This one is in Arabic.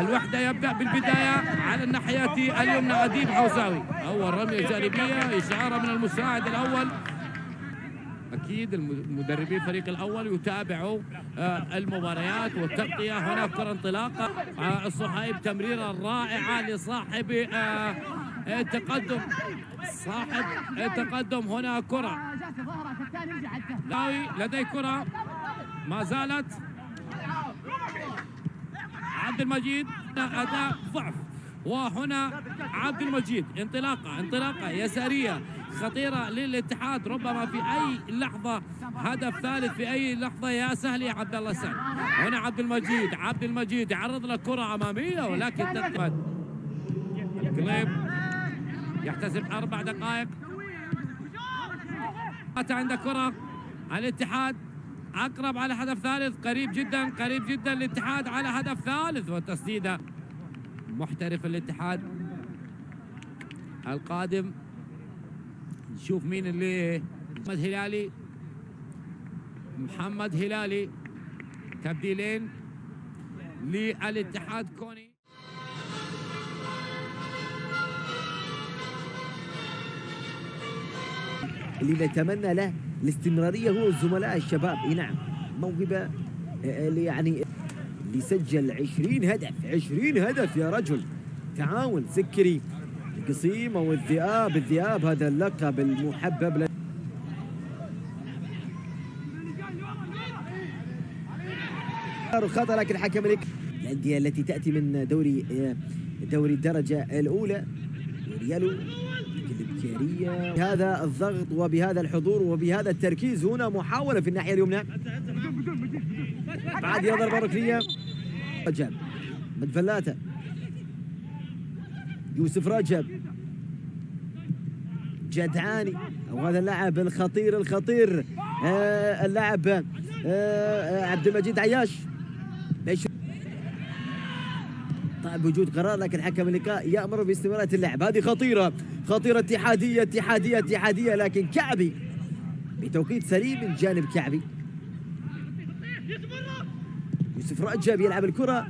الوحدة يبدأ بالبداية على الناحية اليمنى أديب حوساوي، أول رمية جانبية، إشارة من المساعد الأول. أكيد المدربين الفريق الأول يتابعوا المباريات والتغطية. هنا كرة انطلاقة الصهيب، تمريرة رائعة لصاحب التقدم، صاحب التقدم. هنا كرة لدي كرة ما زالت عبد المجيد، أداء ضعف. وهنا عبد المجيد انطلاقة يسارية خطيرة للاتحاد، ربما في أي لحظة هدف ثالث، في أي لحظة يا سهل يا عبد الله سهل. هنا عبد المجيد يعرض له كرة أمامية، ولكن تقدم قليب يحتسب 4 دقائق. عند كرة الاتحاد أقرب على هدف ثالث، قريب جدا الاتحاد على هدف ثالث، والتسديدة محترف الاتحاد القادم. نشوف مين اللي محمد هلالي تبديلين للاتحاد كوني. اللي نتمنى له الاستمرارية هو الزملاء الشباب. نعم، موهبة اللي يعني اللي سجل 20 هدف يا رجل. تعاون سكري القصيم او الذئاب هذا اللقب المحبب خطأ، لكن حكم الأندية التي تأتي من دوري الدرجة الأولى ريالو الإمكانية بهذا الضغط وبهذا الحضور وبهذا التركيز. هنا محاولة في الناحية اليمنى، بعد ضربة ركنية. رجب مدفلاتة، يوسف رجب، جدعاني او هذا اللاعب الخطير اللاعب عبد المجيد عياش. طيب وجود قرار، لكن حكم اللقاء يأمر باستمرار اللعب. هذه خطيرة اتحادية، لكن كعبي بتوقيت سليم من جانب كعبي. يوسف رجب يلعب الكرة